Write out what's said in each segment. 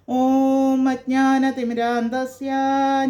Om Ajnana-timirandasya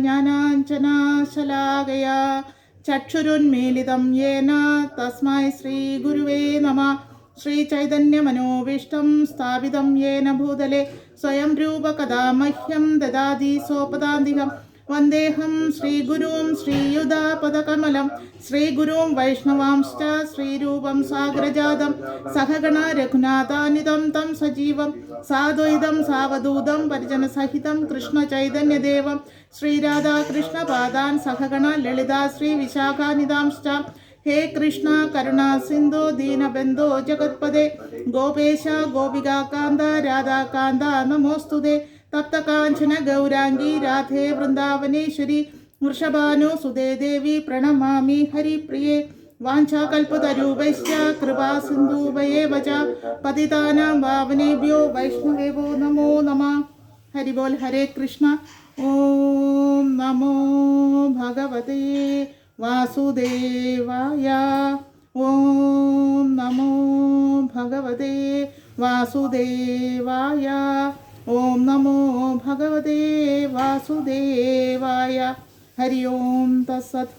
Jnananjana-shalakaya Chakshurunmilitam yena Tasmai Shri Guruve Namah. Shri Chaitanya Manobishtam Sthapitam yena Bhutale Swayam Rupa Kada Mahyam Dadadi Sopadandiham Vandeham Shri Gurum Shri Yuda Padakamalam Shri Gurum Vaishnavamscha Shri Rupam Sagrajadam Sahagana Raghunathanidam Tam Sajivam Sadhuidam Savadudam Parijana Sahitam Krishna Chaitanya Devam Shri Radha Krishna Padan Sahagana Lalita Shri Vishakhanidamscha He Krishna Karuna Sindhu Dina Bendo Jagatpade Gopesha Gopika Kanda Radha Kanda Namostude Tapta Kanchana Gaurangi Radhe Vrindavaneshwari Vrishabhanu Sude Devi Pranamami Hari Priye Vancha Kalpatarubhaisya Kripa Sindhu Vayevacha Patitanam Bhavanebhyo Vaishnavevo Namo Namah. Hari Bol Hare Krishna. Om Namo Bhagavate Vasudevaya. Om Namo Bhagavate Vasudevaya. Om Namo Bhagavate Vasudevaya. Hari Om Tassat.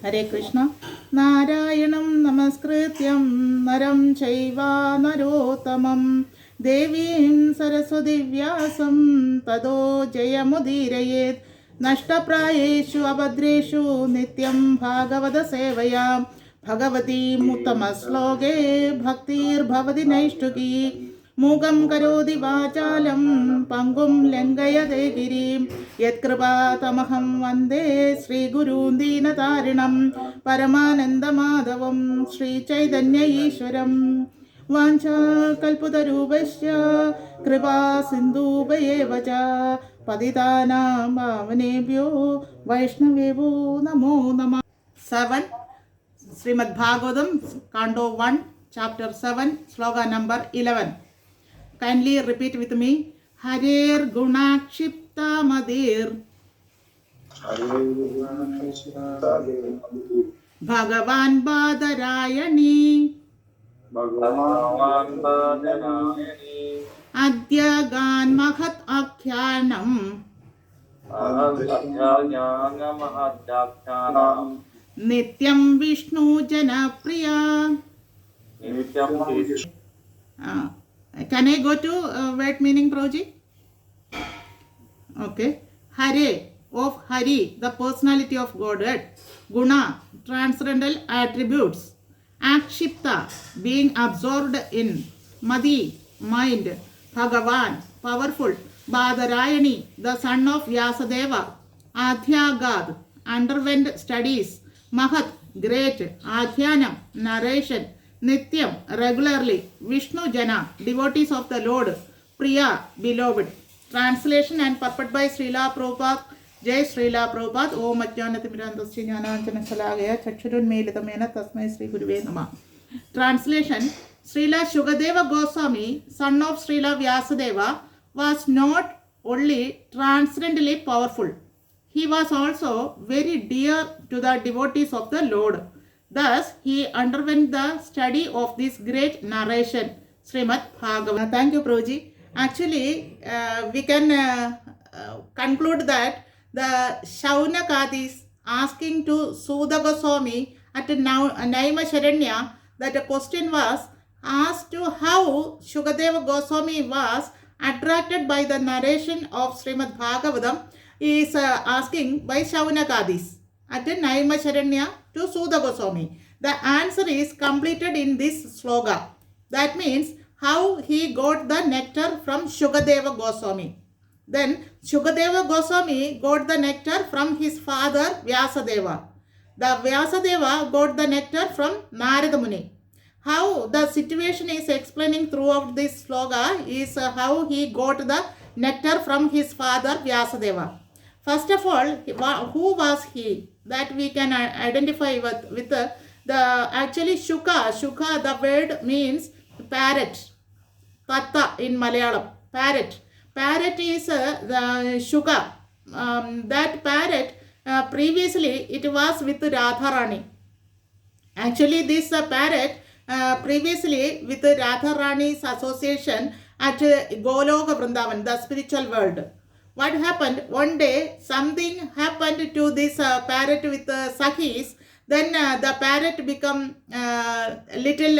Hare Krishna. Narayanam Namaskrityam Naram Chaiva Narottamam Devim Saraswati Vyasam Tado Jayamudirayet Nashtaprayeshu Abhadreshu Nityam Bhagavata Sevayam Bhagavati Muttamasloke Bhaktir Bhavati Naishtuki Mukam Karodi Vachalam Pangum Lengayate Girim Yatkripatamaham Vande Sri Guru Dinatarinam Paramananda Madhavam Sri Chaitanya Ishwaram Vancha Kalputarubhasya Kripa Sindhuvayevacha Patitanam Bhavanebhyo Vaishnavevo Namo Namah. 7. Śrīmad-Bhāgavatam, Canto 1, Chapter 7, Sloka number 11. Kindly repeat with me. Harer guṇākṣipta-matir bhagavān bādarāyaṇiḥ adhyagān mahad ākhyānaṁ nityaṁ viṣṇu-jana-priyaḥ. Can I go to word meaning, Proji? Okay. Harer, of Hari, the personality of Godhead. Guṇa, transcendental attributes. ākṣipta, being absorbed in. matiḥ, mind. bhagavān, powerful. bādarāyaṇiḥ, the son of Vyāsadeva. adhyagāt, underwent studies. mahad, great. ākhyānaṁ, narration. nityaṁ, regularly. viṣṇu-jana, devotees of the Lord. priyaḥ, beloved. Translation and purport by Śrīla Prabhupada. Jai Śrīla Prabhupada. Om Ajnana-timirandasya Jnananjana-shalakaya Chakshurunmilitam yena Tasmai Shri Guruve Namah. Translation. Śrīla Śukadeva Gosvāmī, son of Śrīla Vyāsadeva, was not only transcendently powerful, he was also very dear to the devotees of the Lord. Thus, he underwent the study of this great narration, Śrīmad-Bhāgavatam. Thank you, Prabhuji. Actually, we can conclude that the Shaunakadis asking to Sūta Goswami at Naimasharanya, that the question was asked to how Śukadeva Goswami was attracted by the narration of Śrīmad-Bhāgavatam is asking by Shaunakadis at Naimasharanya to Sūta Goswami. The answer is completed in this sloka. That means how he got the nectar from Śukadeva Goswami. Then Śukadeva Goswami got the nectar from his father Vyāsadeva. The Vyāsadeva got the nectar from Narada Muni. How the situation is explaining throughout this sloka is how he got the nectar from his father Vyāsadeva. First of all, who was he? That we can identify with the actually Shuka. Shuka, the word means parrot. Tatta in Malayalam. Parrot. Parrot is the Shuka. That parrot, previously it was with Radharani. Actually, this parrot previously with Radharani's association at Goloka Vrindavan, the spiritual world. What happened? One day something happened to this parrot with Sakhis. Then the parrot become little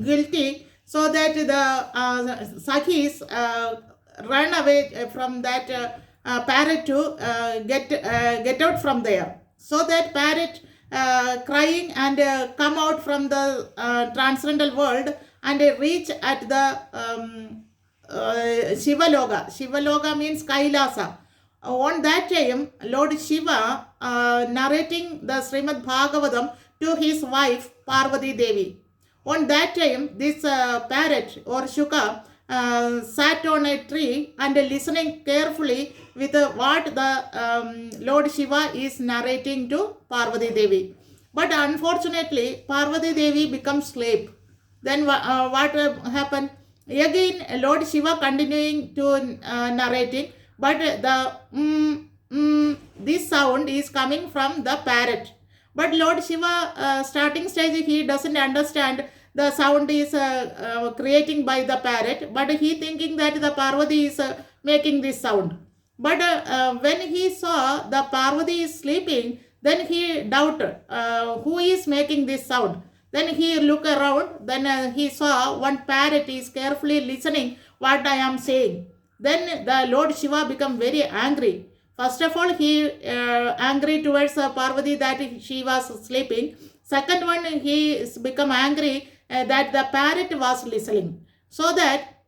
guilty, so that the Sakhis run away from that parrot to get out from there. So that parrot crying and come out from the transcendental world and reach at the Shivaloka. Shivaloka means Kailasa. On that time, Lord Shiva narrating the Śrīmad-Bhāgavatam to his wife Parvati Devi. On that time, this parrot or Shuka sat on a tree and listening carefully with what the Lord Shiva is narrating to Parvati Devi. But unfortunately, Parvati Devi becomes slave. Then what happened? Again, Lord Shiva continuing to narrating, but the this sound is coming from the parrot. But Lord Shiva, starting stage, he doesn't understand the sound is creating by the parrot, but he thinking that the Parvati is making this sound. But when he saw the Parvati is sleeping, then he doubted who is making this sound. Then he looked around, then he saw one parrot is carefully listening what I am saying. Then the Lord Shiva become very angry. First of all, he angry towards Parvati that she was sleeping. Second one, he become angry that the parrot was listening. So that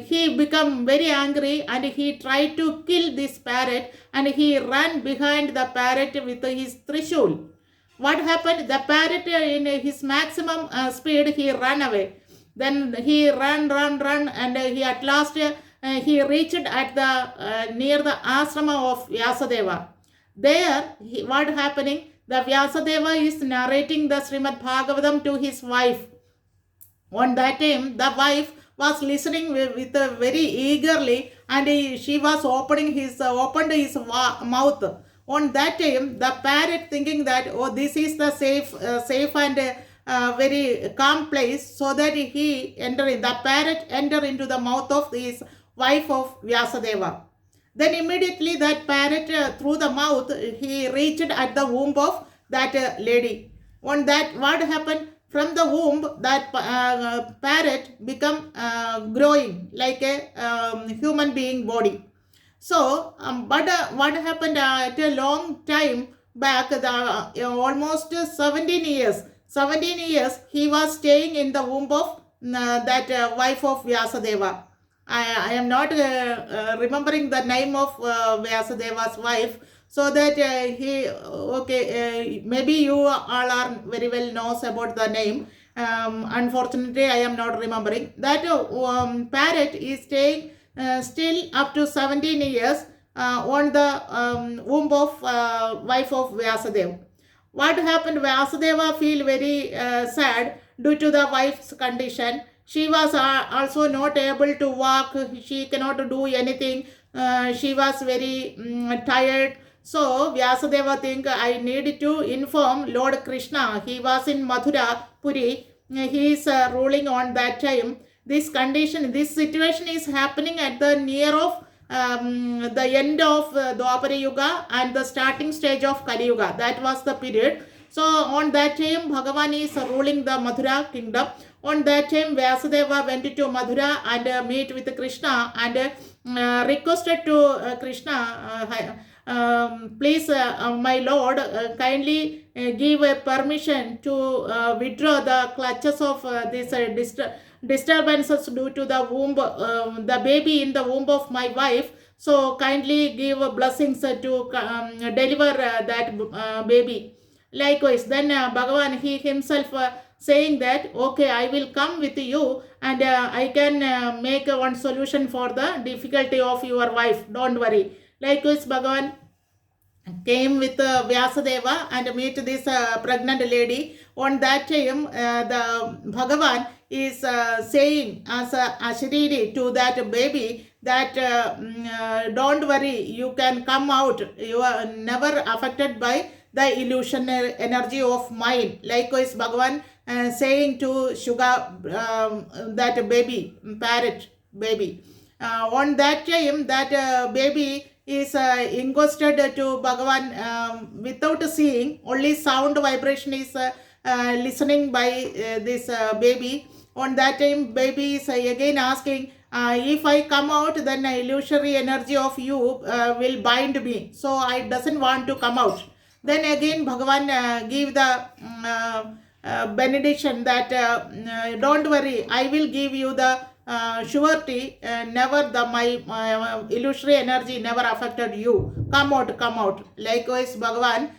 he become very angry and he tried to kill this parrot and he ran behind the parrot with his trishul. What happened? The parrot in his maximum speed, he ran away. Then he ran and he at last he reached at the near the ashrama of Vyāsadeva. There, what happening? The Vyāsadeva is narrating the Śrīmad-Bhāgavatam to his wife. On that time, the wife was listening with very eagerly, and she was opened his mouth. On that time, the parrot thinking that, oh, this is the safe and very calm place, so that the parrot enter into the mouth of his wife of Vyāsadeva. Then immediately that parrot through the mouth, he reached at the womb of that lady. On that, what happened? From the womb, that parrot become growing like a human being body. So, but what happened at a long time back, almost 17 years, he was staying in the womb of that wife of Vyāsadeva. I am not remembering the name of Vyasadeva's wife, so that maybe you all are very well knows about the name. Unfortunately, I am not remembering. That parrot is staying still up to 17 years on the womb of wife of Vyasadeva. What happened? Vyasadeva feel very sad due to the wife's condition. She was also not able to walk. She cannot do anything. She was very tired. So Vyasadeva think, I need to inform Lord Krishna. He was in Mathura, Puri. He is ruling on that time. This condition, this situation is happening at the near of the end of Dwapara Yuga and the starting stage of Kali Yuga. That was the period. So on that time, Bhagavan is ruling the Mathura kingdom. On that time, Vyasadeva went to Mathura and meet with Krishna and requested to Krishna, please, my lord, kindly give a permission to withdraw the clutches of this disturbances due to the womb, the baby in the womb of my wife. So kindly give blessings to deliver that baby. Likewise, then Bhagavan, he himself saying that, okay, I will come with you and I can make one solution for the difficulty of your wife. Don't worry. Likewise, Bhagavan came with Vyasadeva and meet this pregnant lady. On that time, the Bhagavan is saying as a Ashriri to that baby that don't worry, you can come out. You are never affected by the illusion energy of mind. Likewise, Bhagavan saying to that baby, parrot baby. On that time, that baby is entrusted to Bhagavan without seeing, only sound vibration is listening by this baby. On that time, baby is again asking, if I come out, then illusory energy of you will bind me. So I doesn't want to come out. Then again, Bhagavan give the benediction that don't worry, I will give you the surety, never my illusory energy never affected you. Come out, come out. Likewise, Bhagavan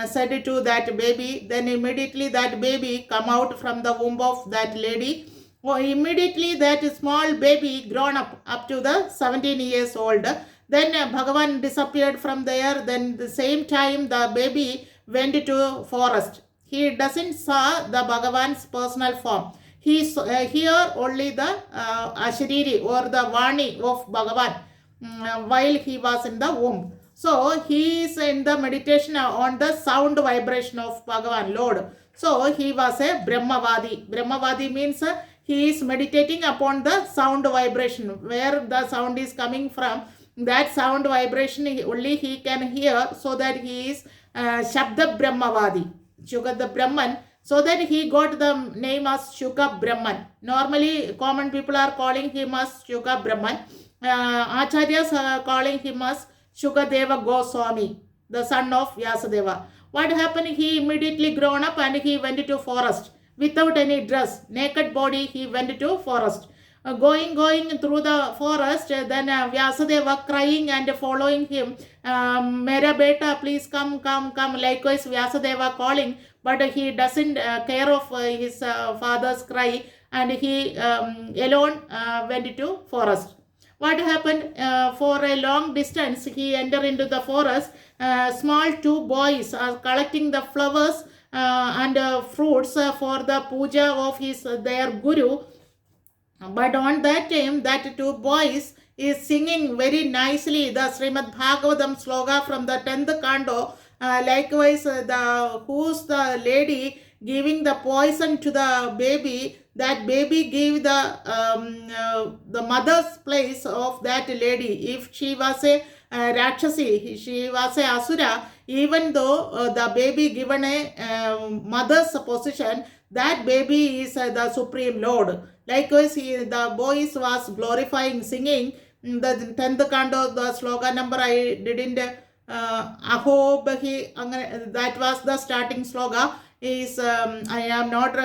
said to that baby, then immediately that baby come out from the womb of that lady. Immediately that small baby grown up to the 17 years old. Then Bhagavan disappeared from there. Then the same time the baby went to forest. He doesn't saw the Bhagavan's personal form. He hear only the Ashariri or the Vani of Bhagavan while he was in the womb. So he is in the meditation on the sound vibration of Bhagavan, Lord. So he was a Brahmavadi. Brahmavadi means he is meditating upon the sound vibration, where the sound is coming from. That sound vibration only he can hear, so that he is Shabda Brahmavadi, Shukadeva Brahman. So that he got the name as Shuka Brahman. Normally, common people are calling him as Shuka Brahman. Acharyas are calling him as Śukadeva Gosvāmī, the son of Vyāsadeva. What happened? He immediately grown up and he went to forest without any dress. Naked body, he went to forest. Going through the forest, then Vyasadeva crying and following him. Mera beta, please come. Likewise, Vyasadeva calling, but he doesn't care of his father's cry, and he alone went to forest. What happened? For a long distance, he entered into the forest. Small two boys are collecting the flowers and fruits for the puja of their guru. But on that time, that two boys is singing very nicely the Śrīmad-Bhāgavatam sloka from the 10th Canto. Likewise, who's the lady giving the poison to the baby, that baby gave the mother's place of that lady. If she was a Rakshasi, she was a Asura, even though the baby given a mother's position, that baby is the Supreme Lord. Likewise, the boys was glorifying, singing the 10th Canto, the slogan number I didn't Aho Bahi, that was the starting slogan. I am not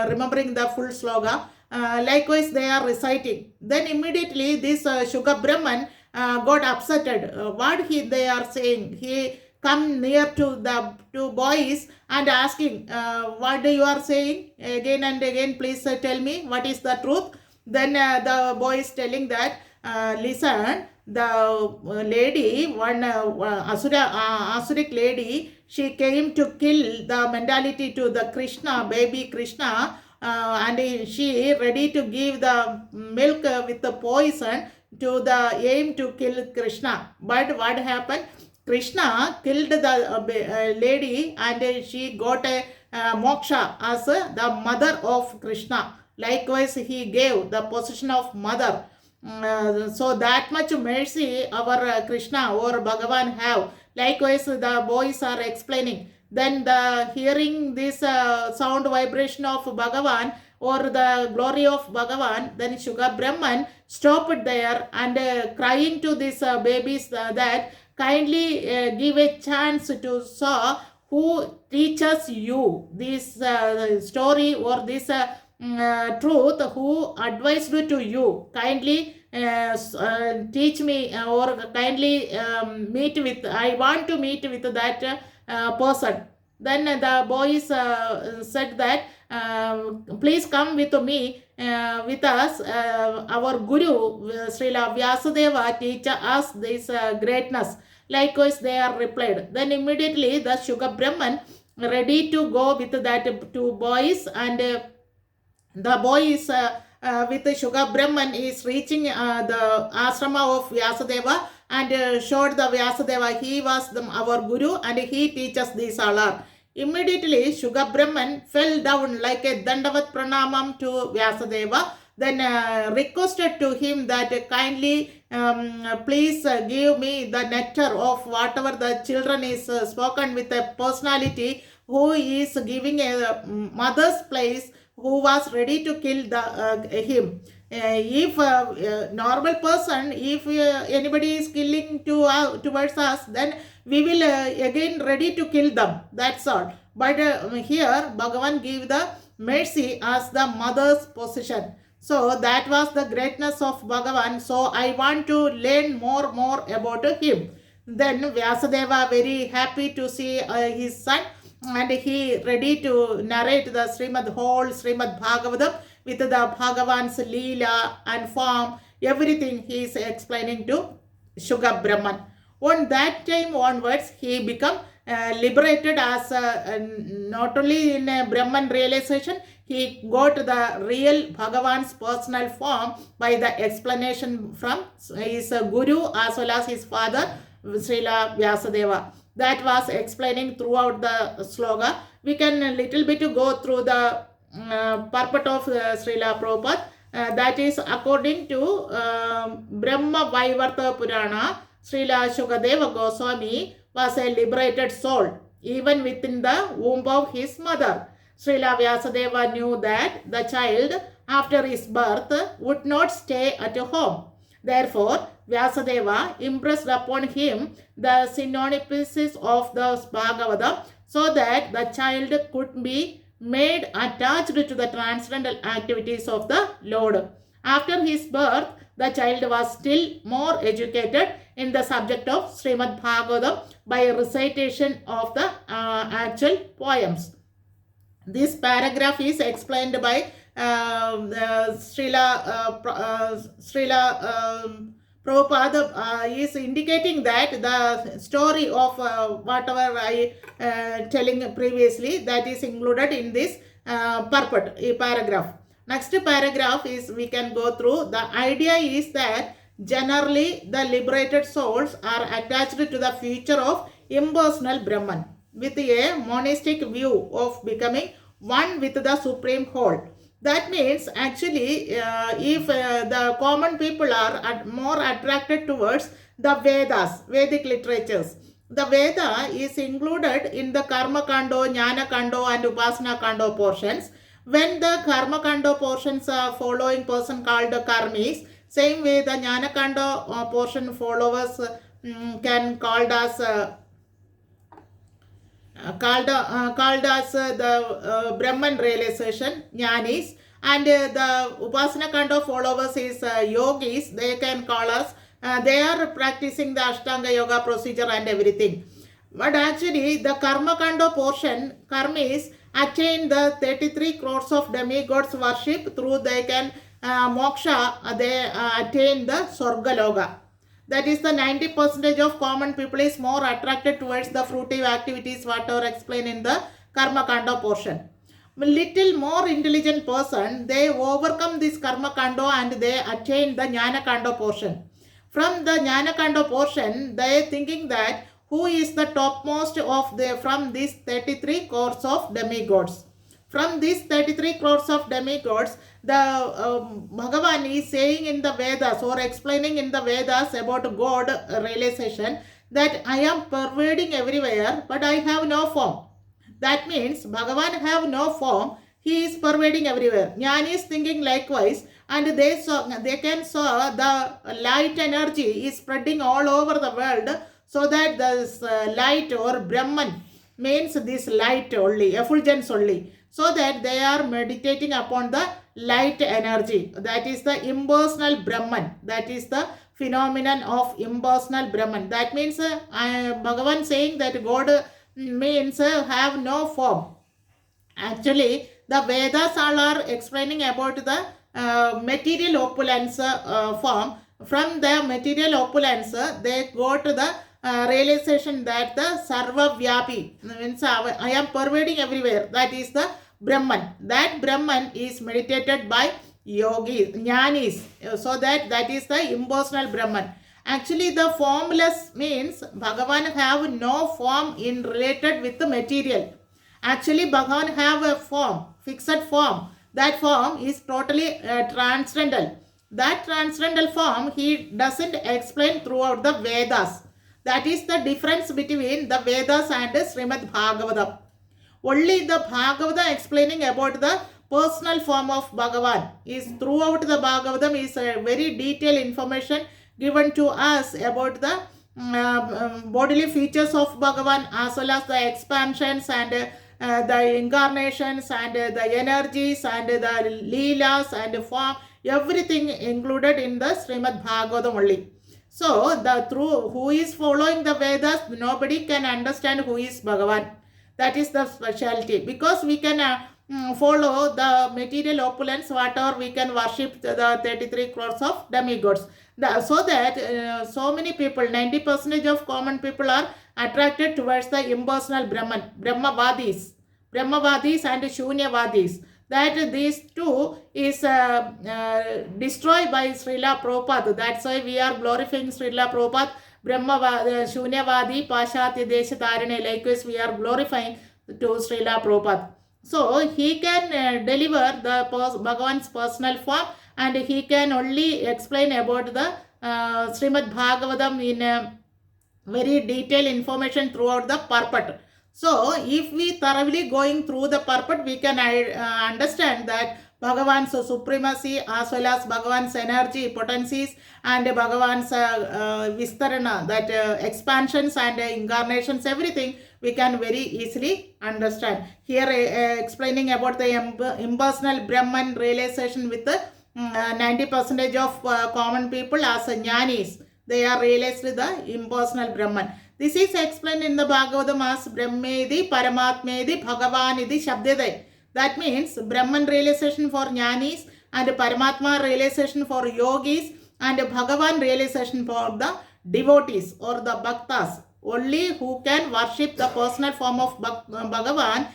remembering the full slogan. Likewise, they are reciting. Then immediately this Shuka Brahman got upsetted. What they are saying? He come near to the two boys and asking, what you are saying? Again and again, please tell me what is the truth. Then the boy is telling that, listen, the lady, one Asuric lady, she came to kill the mentality to the Krishna, baby Krishna, and she ready to give the milk with the poison to the aim to kill Krishna. But what happened? Krishna killed the lady and she got a moksha as the mother of Krishna. Likewise, he gave the position of mother. So that much mercy our Krishna or Bhagavan have. Likewise, the boys are explaining. Then hearing this sound vibration of Bhagavan or the glory of Bhagavan, then Shuka Brahman stopped there and crying to these babies that kindly give a chance to saw who teaches you this story or this truth, who advised to you. Kindly teach me or kindly meet with, I want to meet with that person. Then the boys said that, please come with me, with us. Our Guru, Śrīla Vyāsadeva, teach us this greatness. Likewise, they are replied. Then immediately the Shuka Brahman ready to go with that two boys, and the boy is with Shuka Brahman is reaching the ashrama of Vyasadeva and showed the Vyasadeva, he was our Guru and he teaches this all. Immediately, Shuga Brahman fell down like a Dandavat Pranamam to Vyasadeva, then requested to him that kindly please give me the nectar of whatever the children is spoken with a personality who is giving a mother's place, who was ready to kill him. If a normal person, if anybody is killing towards us, then we will again ready to kill them. That's all. But here Bhagavan gave the mercy as the mother's position. So that was the greatness of Bhagavan. So I want to learn more about him. Then Vyasadeva very happy to see his son, and he ready to narrate the whole Śrīmad Bhāgavatam with the Bhagavan's Leela and form, everything he is explaining to Shuga Brahman. On that time onwards, he become liberated as not only in a Brahman realization, he got the real Bhagavan's personal form by the explanation from his guru as well as his father, Śrīla Vyāsadeva. That was explaining throughout the sloga. We can a little bit go through the purport of Śrīla Prabhupada. That is according to Brahma Vaivarta Purāṇa, Śrīla Śukadeva Gosvāmī was a liberated soul even within the womb of his mother. Śrīla Vyāsadeva knew that the child after his birth would not stay at home. Therefore, Vyasadeva impressed upon him the synonyms of the Bhagavatam so that the child could be made attached to the transcendental activities of the Lord. After his birth, the child was still more educated in the subject of Śrīmad-Bhāgavatam by recitation of the actual poems. This paragraph is explained by Śrīla Prabhupada is indicating that the story of whatever I telling previously, that is included in this purport paragraph. Next paragraph is we can go through. The idea is that generally the liberated souls are attached to the future of impersonal Brahman with a monistic view of becoming one with the Supreme Whole. That means actually if the common people are more attracted towards the Vedas, Vedic literatures, the Veda is included in the Karma Kando, Jnana Kando and Upasana Kando portions. When the Karma Kando portions are following person called the Karmis, same way the Jnana Kando portion followers can called as the Brahman realization, Jnanis, and the Upasana Kando followers is yogis. They can call us, they are practicing the Ashtanga Yoga procedure and everything. But actually the Karma Kando portion, Karmis, attain the 33 crores of demigods worship through they can moksha, they attain the Swarga Loka. That is the 90% of common people is more attracted towards the fruitive activities, whatever explained in the Karma Kanda portion. Little more intelligent person, they overcome this Karma Kanda and they attain the Jnana Kanda portion. From the Jnana Kanda portion, they thinking that who is the topmost of the from these 33 crores of demigods. From these 33 crores of demigods, the Bhagavan is saying in the Vedas or explaining in the Vedas about God realization that I am pervading everywhere but I have no form. That means Bhagavan have no form, he is pervading everywhere. Jnani is thinking likewise, and they can saw the light energy is spreading all over the world, so that this light or Brahman means this light only, effulgence only, so that they are meditating upon the light energy. That is the impersonal Brahman. That is the phenomenon of impersonal Brahman. That means Bhagavan saying that God means have no form. Actually, the Vedas all are explaining about the material opulence form. From the material opulence, they go to the realization that the Sarva Vyapi, means I am pervading everywhere. That is the Brahman. That Brahman is meditated by yogis, jnanis, so that is the impersonal Brahman. Actually, the formless means Bhagavan have no form in related with the material. Actually, Bhagavan have a form, fixed form. That form is totally transcendental. That transcendental form he doesn't explain throughout the Vedas. That is the difference between the Vedas and the Śrīmad-Bhāgavatam. Only the Bhagavata explaining about the personal form of Bhagavan is throughout the Bhagavatam is a very detailed information given to us about the bodily features of Bhagavan as well as the expansions and the incarnations and the energies and the leelas and form, everything included in the Śrīmad-Bhāgavatam only. So, through who is following the Vedas, nobody can understand who is Bhagavan. That is the specialty. Because we can follow the material opulence, whatever we can worship the 33 crores of demigods. So that so many people, 90% of common people are attracted towards the impersonal Brahman, Brahmavadis and Shunyavadis. That these two is destroyed by Śrīla Prabhupada. That's why we are glorifying Śrīla Prabhupada, Shunyavadi, Pashatya Desha Tarine. Likewise, we are glorifying to Śrīla Prabhupada. So, he can deliver the Bhagavan's personal form and he can only explain about the Śrīmad-Bhāgavatam in very detailed information throughout the purport. So, if we thoroughly going through the purport, we can understand that Bhagavan's supremacy as well as Bhagavan's energy, potencies and Bhagavan's Vistarana, that expansions and incarnations, everything we can very easily understand. Here explaining about the impersonal Brahman realization with the 90% of common people as jnanis. They are realized the impersonal Brahman. This is explained in the Bhagavatam as Brahmedi, Paramatmedi, Bhagavanidi, Shabdede. That means Brahman realization for jnanis and Paramatma realization for yogis and Bhagavan realization for the devotees or the bhaktas. Only who can worship the personal form of Bhagavan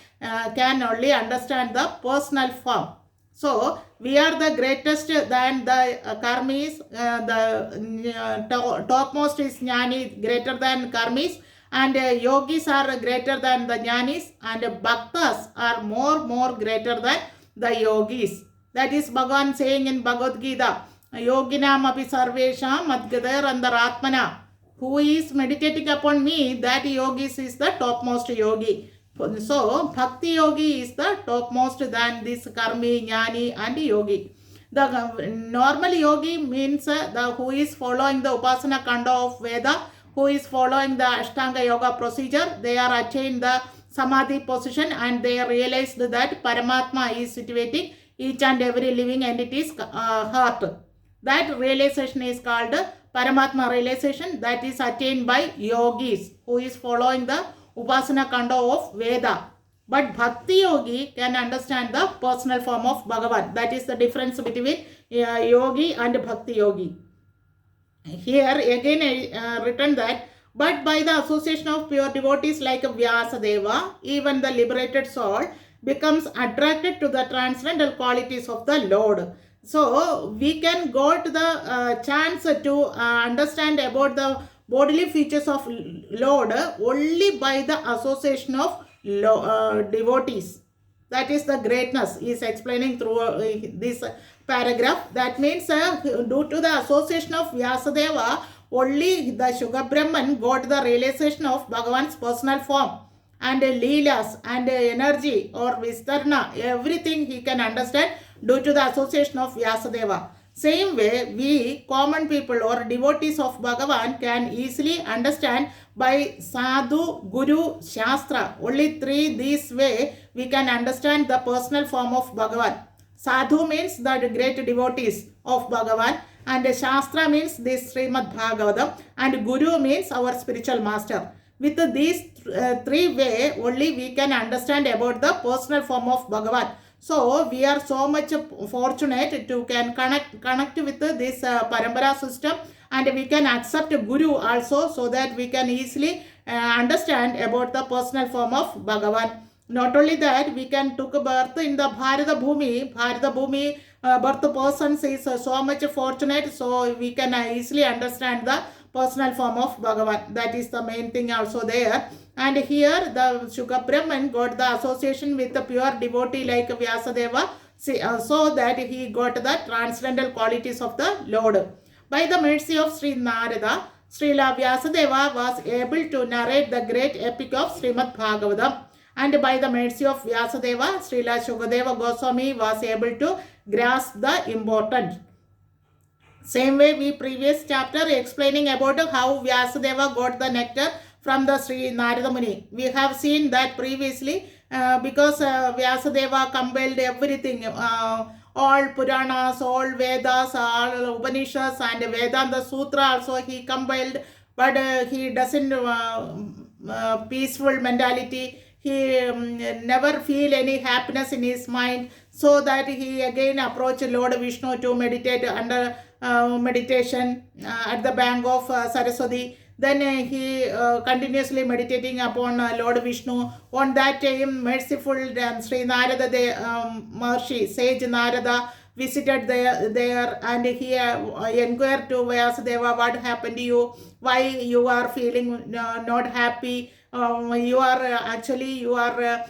can only understand the personal form. So, we are the greatest than the karmis, the topmost is jnani, greater than karmis, and yogis are greater than the jnanis, and bhaktas are more greater than the yogis. That is Bhagavan saying in Bhagavad Gita, yoginam api sarvesham madgadar andaratmana. Who is meditating upon me, that yogis is the topmost yogi. So, Bhakti Yogi is the topmost than this Karmi, Jnani and Yogi. The normal Yogi means the who is following the Upasana Kanda of Veda, who is following the Ashtanga Yoga procedure. They are attained the Samadhi position and they realized that Paramatma is situating each and every living entity's heart. That realization is called Paramatma realization, that is attained by Yogis, who is following the Upasana Kanda of Veda. But Bhakti Yogi can understand the personal form of Bhagavan. That is the difference between Yogi and Bhakti Yogi. Here again written that, but by the association of pure devotees like Vyāsadeva, even the liberated soul becomes attracted to the transcendental qualities of the Lord. So, we can go to the chance to understand about the bodily features of Lord only by the association of devotees. That is the greatness he is explaining through this paragraph. That means due to the association of Vyasadeva, only the Sugar Brahman got the realization of Bhagavan's personal form and leelas and energy or vistarna, everything he can understand due to the association of Vyasadeva. Same way, we common people or devotees of Bhagavan can easily understand by Sadhu, Guru, Shastra. Only three this way we can understand the personal form of Bhagavan. Sadhu means the great devotees of Bhagavan, and Shastra means this Śrīmad-Bhāgavatam, and Guru means our spiritual master. With these three way only we can understand about the personal form of Bhagavan. So, we are so much fortunate to can connect with this Parampara system, and we can accept Guru also, so that we can easily understand about the personal form of Bhagavan. Not only that, we can took birth in the Bharata Bhumi. Birth persons is so much fortunate, so we can easily understand the personal form of Bhagavan. That is the main thing also there. And here the Shuka Brahman got the association with the pure devotee like Vyasadeva, so that he got the transcendental qualities of the Lord. By the mercy of Sri Narada, Śrīla Vyāsadeva was able to narrate the great epic of Śrīmad-Bhāgavatam. And by the mercy of Vyasadeva, Śrīla Śukadeva Gosvāmī was able to grasp the importance. Same way, we previous chapter explaining about how Vyasadeva got the nectar from the Sri Narada Muni. We have seen that previously because Vyasadeva compiled everything, all Purāṇas, all Vedas, all Upanishads and Vedanta Sutra also he compiled, but he doesn't peaceful mentality. He never feel any happiness in his mind, so that he again approached Lord Vishnu to meditate under meditation at the bank of Saraswati. Then he continuously meditating upon Lord Vishnu. On that time, merciful Sri Narada, the Maharshi, sage Narada, visited there and he inquired to Vyasadeva, what happened to you, why you are feeling not happy. You are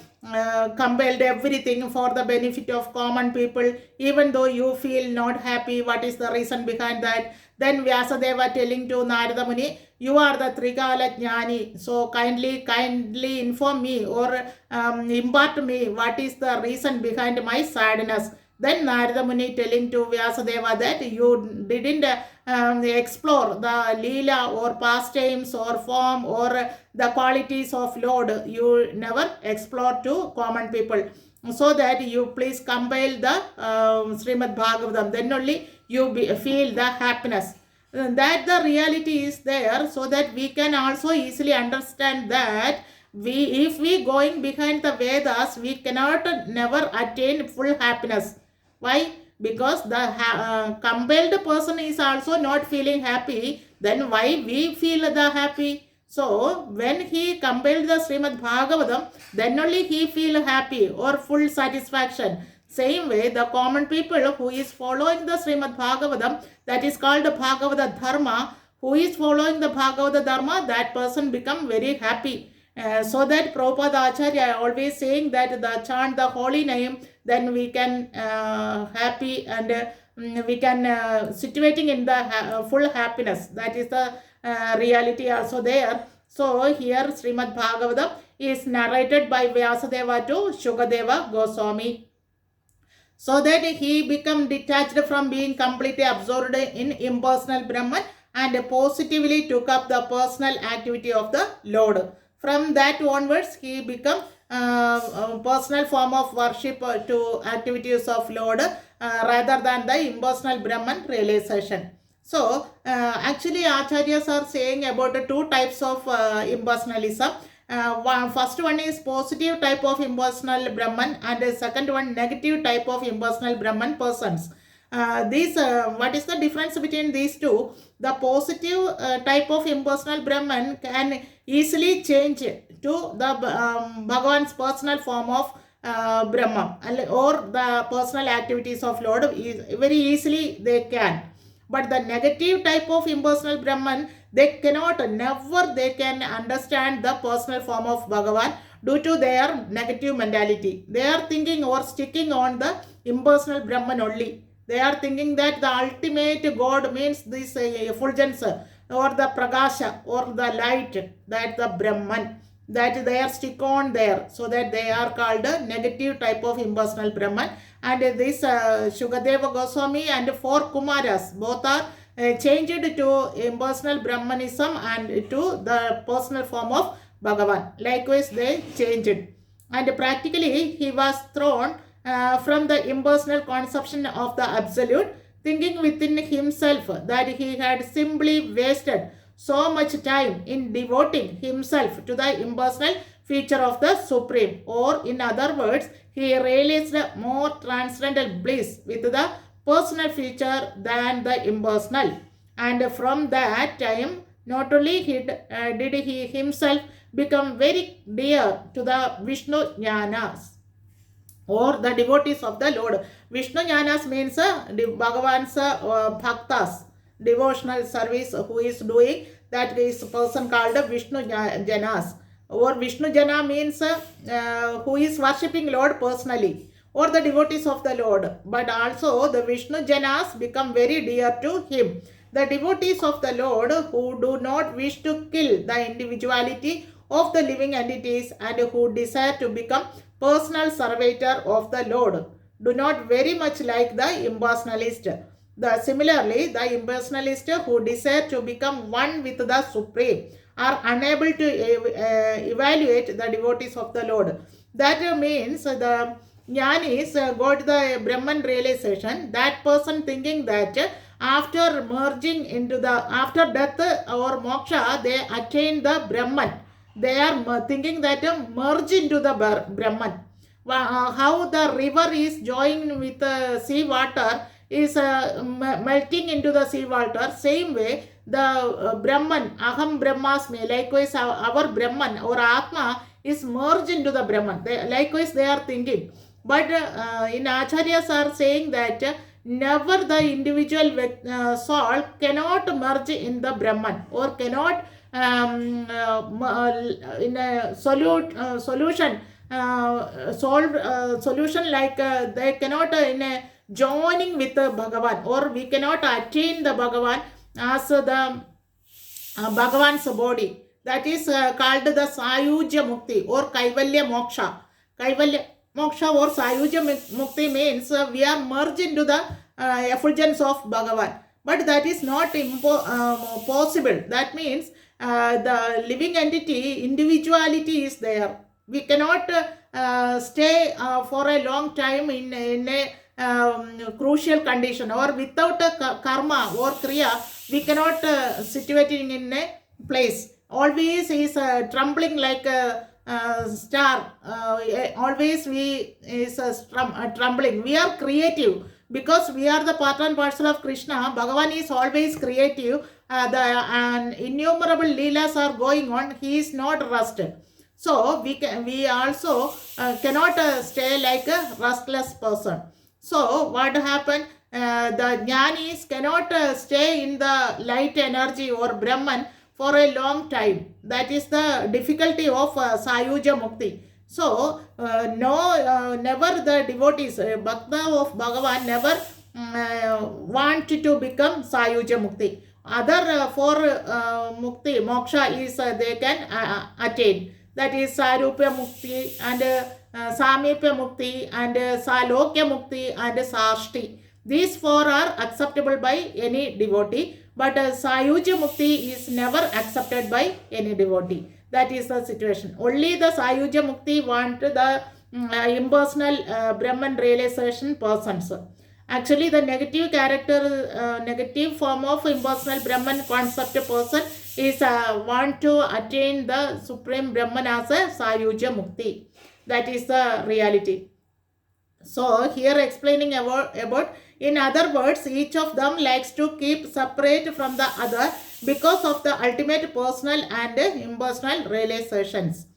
compelled everything for the benefit of common people, even though you feel not happy. What is the reason behind that? Then Vyasadeva telling to Narada Muni, you are the Trikala Jnani, so kindly inform me or impart me what is the reason behind my sadness. Then Narada Muni telling to Vyasadeva that you didn't explore the Leela or pastimes or form or the qualities of Lord. You never explore to common people. So that you please compile the Śrīmad-Bhāgavatam. Then only you feel the happiness. That the reality is there, so that we can also easily understand that if we going behind the Vedas, we cannot never attain full happiness. Why? Because the compelled person is also not feeling happy. Then why we feel the happy? So when he compelled the Śrīmad-Bhāgavatam, then only he feel happy or full satisfaction. Same way, the common people who is following the Śrīmad-Bhāgavatam, that is called the Bhagavata Dharma, who is following the Bhagavata Dharma, that person become very happy. So that Prabhupada Acharya always saying that the chant the holy name, then we can happy and we can situating in the full happiness. That is the reality also there. So here Śrīmad-Bhāgavatam is narrated by Vyasadeva to Śukadeva Gosvāmī, so that he become detached from being completely absorbed in impersonal Brahman and positively took up the personal activity of the Lord. From that onwards, he become personal form of worship to activities of Lord rather than the impersonal Brahman realization. So, actually Acharyas are saying about two types of impersonalism. First one is positive type of impersonal Brahman, and the second one negative type of impersonal Brahman persons. What is the difference between these two? The positive type of impersonal Brahman can easily change to the Bhagavan's personal form of Brahma or the personal activities of Lord. Very easily they can. But the negative type of impersonal Brahman, they can understand the personal form of Bhagavan due to their negative mentality. They are thinking or sticking on the impersonal Brahman only. They are thinking that the ultimate God means this effulgence or the prakasha or the light, that the Brahman, that they are stick on there, so that they are called a negative type of impersonal Brahman. And this Śukadeva Gosvāmī and four Kumaras, both are changed to impersonal Brahmanism and to the personal form of Bhagavan. Likewise, they changed. And practically, he was thrown from the impersonal conception of the Absolute, thinking within himself that he had simply wasted so much time in devoting himself to the impersonal feature of the Supreme. Or in other words, he realized more transcendental bliss with the personal feature than the impersonal. And from that time, not only did he himself become very dear to the viṣṇu-janas or the devotees of the Lord. viṣṇu-janas means Bhagavan's bhaktas. devotional service who is doing, that is a person called viṣṇu-janas. Or viṣṇu-jana means who is worshipping Lord personally, or the devotees of the Lord. But also the viṣṇu-janas become very dear to him. The devotees of the Lord who do not wish to kill the individuality of the living entities and who desire to become personal servitor of the Lord do not very much like the impersonalist. Similarly, the impersonalist who desire to become one with the Supreme are unable to evaluate the devotees of the Lord. That means the jnanis got the Brahman realization. That person thinking that after merging into the, after death or moksha, they attain the Brahman. They are thinking that merge into the Brahman. How the river is joined with sea water is melting into the sea water. Same way, the Brahman, Aham Brahmasmi, likewise our Brahman or Atma is merged into the Brahman. Likewise, they are thinking. But in Acharyas are saying that never the individual soul cannot merge in the Brahman or cannot in a solution solution like they cannot in a joining with the Bhagavan, or we cannot attain the Bhagavan as the Bhagavan's body. That is called the Sayujya Mukti or Kaivalya Moksha. Kaivalya Moksha or Sayujya Mukti means we are merged into the effulgence of Bhagavan. But that is not possible. That means the living entity, individuality is there. We cannot stay for a long time in a crucial condition, or without a karma or kriya, we cannot situating in a place. Always is trembling like a star. Always we is trembling. We are creative. Because we are the part and parcel of Krishna, Bhagavan is always creative. And innumerable leelas are going on. He is not rusted. So we also cannot stay like a restless person. So what happened? The jnanis cannot stay in the light energy or Brahman for a long time. That is the difficulty of Sayuja Mukti. So, never the devotees, Bhakta of Bhagavan never want to become Sayuja Mukti. Other four Mukti, Moksha is they can attain. That is Sarupya Mukti and Samipya Mukti and Salokya Mukti and Sashti. These four are acceptable by any devotee, but Sayuja Mukti is never accepted by any devotee. That is the situation. Only the Sayuja Mukti want the impersonal Brahman realization persons. Actually, the negative character, negative form of impersonal Brahman concept person is want to attain the Supreme Brahman as a Sayuja Mukti. That is the reality. So, here explaining about in other words, each of them likes to keep separate from the other because of the ultimate personal and impersonal realizations.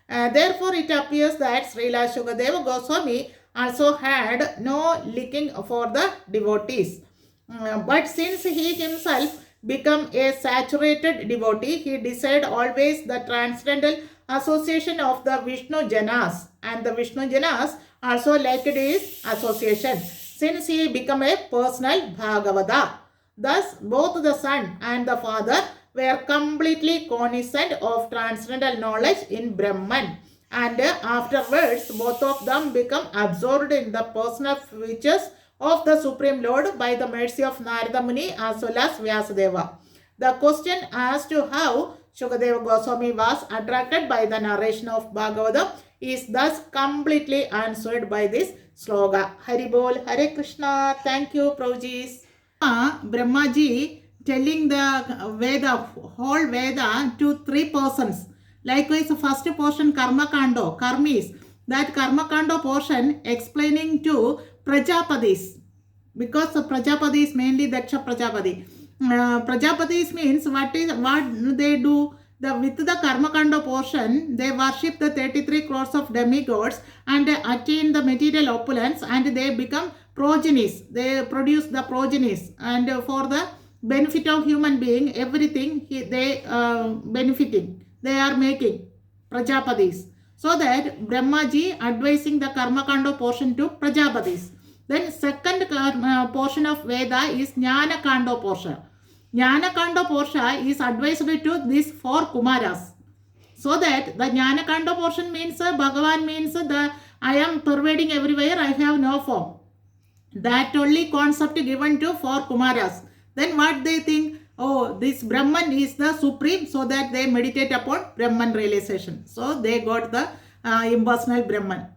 Therefore, it appears that Śrīla Śukadeva Gosvāmī also had no liking for the devotees. But since he himself became a saturated devotee, he desired always the transcendental association of the viṣṇu-janas, and the viṣṇu-janas also liked his association, since he became a personal Bhāgavata. Thus, both the son and the father were completely cognizant of transcendental knowledge in Brahman, and afterwards both of them become absorbed in the personal features of the Supreme Lord by the mercy of Narada Muni as well as Vyāsadeva. The question as to how Śukadeva Gosvāmī was attracted by the narration of Bhagavatam is thus completely answered by this sloga. Hari Bol, Hare Krishna. Thank you, Prabhuji. Brahmaji telling the Veda, whole Veda to three persons. Likewise, the first portion Karma Kando, Karmis. That Karma Kando portion explaining to Prajapadis. Because the Prajapati is mainly Daksha Prajapati. Prajapatis means what they do. With the Karma Kanda portion, they worship the 33 crores of demigods and attain the material opulence, and they become progenies. They produce the progenies, and for the benefit of human being, everything they benefiting, they are making Prajapatis. So that Brahmaji advising the Karma Kando portion to Prajapatis. Then second portion of Veda is Jnana Kando portion. Jnana Kando portion is advised to these 4 Kumaras. So that the Jnana Kando portion means Bhagavan means the I am pervading everywhere, I have no form. That only concept given to 4 Kumaras. Then what they think? Oh, this Brahman is the supreme, so that they meditate upon Brahman realization. So they got the impersonal Brahman.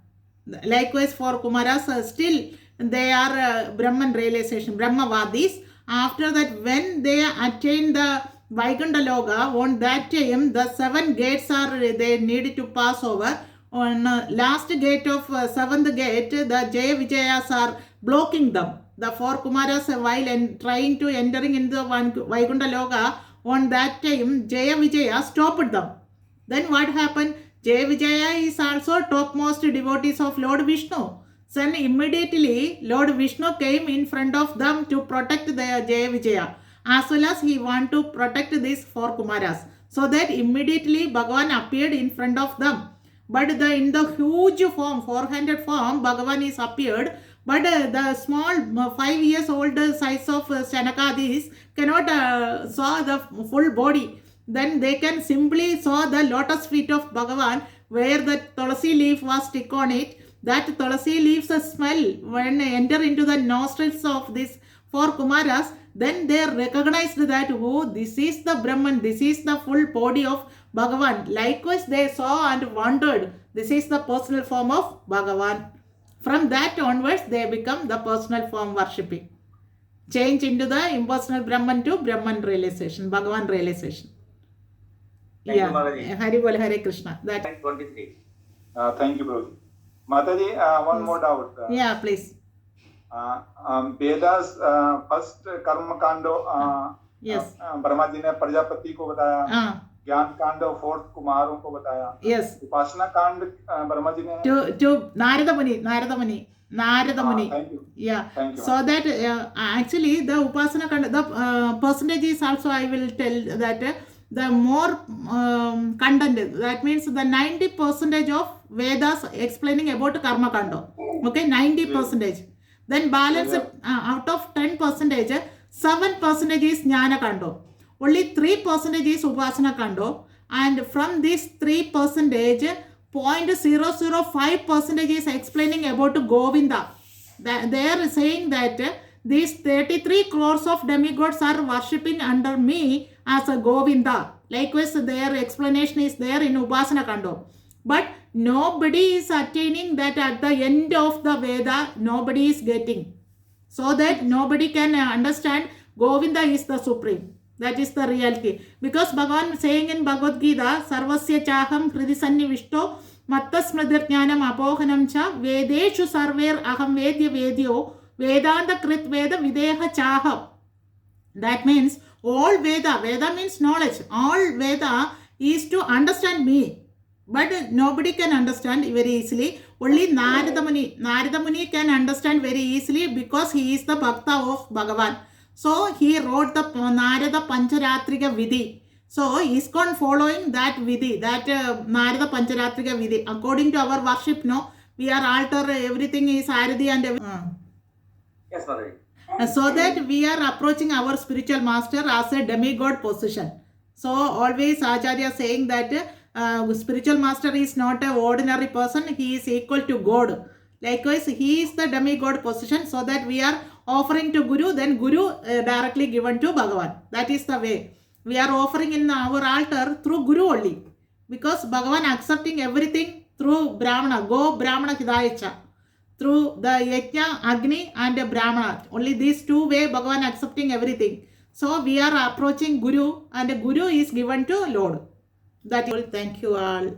Likewise for Kumaras, still they are Brahman realization, Brahmavadis. After that, when they attain the Vaikuntha Loka, on that time the 7 gates are they need to pass over. On last gate of 7th gate, the Jaya Vijayas are blocking them. The 4 Kumaras, while trying to entering into the Vaikuntha Loka, on that time Jaya Vijaya stopped them. Then what happened? Jaya Vijaya is also topmost devotees of Lord Vishnu. Then immediately Lord Vishnu came in front of them to protect the Jaya Vijaya, as well as he want to protect these 4 Kumaras. So that immediately Bhagavan appeared in front of them. But in the huge form, 400 form, Bhagavan is appeared. But the small 5 years old size of Shanakadis cannot saw the full body. Then they can simply saw the lotus feet of Bhagavan, where the tulsi leaf was stick on it. That tulsi leaves smell when enter into the nostrils of these 4 Kumaras. Then they recognized that, oh, this is the Brahman, this is the full body of Bhagavan. Likewise, they saw and wondered, this is the personal form of Bhagavan. From that onwards, they become the personal form worshipping. Change into the impersonal Brahman to Brahman realization, Bhagavan realization. Thank you, Mataji. Hari Bol Hare Krishna. That 23. Thank you, Prabhuji. Mataji, one more doubt. Yeah, please. Vedas first कर्म कांडो yes. Brahma ji ने प्रजापति को बताया, ज्ञान कांड 4 कुमारों को बताया, yes. उपासना कांड ब्रह्मा जी ने to Narada Muni. Thank you. Yeah. Thank you. So that actually the Upasana Kanda, the percentages also I will tell that the more content, that means the 90% of Vedas explaining about Karma Kanda. Okay, 90%. Then balance out of 10%, 7% is Jnana Kando. Only 3% is Upasana Kando. And from this 3%, 0.005% is explaining about Govinda. They are saying that these 33 crores of demigods are worshipping under me as a Govinda. Likewise, their explanation is there in Upasana Kando. But nobody is attaining that at the end of the Veda, nobody is getting. So that nobody can understand Govinda is the supreme. That is the reality. Because Bhagavan saying in Bhagavad Gita, Sarvasya chaham hridi sannivishto mattasmridir jnanam apohanam cha vedeshu sarver aham vedya vedyo vedanta krit veda videha chaham. That means all Veda means knowledge. All Veda is to understand me. But nobody can understand very easily. Only Narada Muni can understand very easily because he is the Bhakta of Bhagavan. So he wrote the Narada Pancharatrika Vidhi. So ISKCON following that Vidhi, that Narada Pancharatrika Vidhi. According to our worship, no, we are altar, everything is Aradi and everything. Yes, Mataji. So that we are approaching our spiritual master as a demigod position. So always Acharya saying that spiritual master is not an ordinary person, he is equal to God. Likewise, he is the demigod position, so that we are offering to Guru, then Guru directly given to Bhagavan. That is the way. We are offering in our altar through Guru only. Because Bhagavan accepting everything through Brahmana. Go Brahmana Hidayacha. Through the Yajna, Agni and Brahmana. Only these two way Bhagavan accepting everything. So we are approaching Guru and Guru is given to Lord. That is all. Thank you all.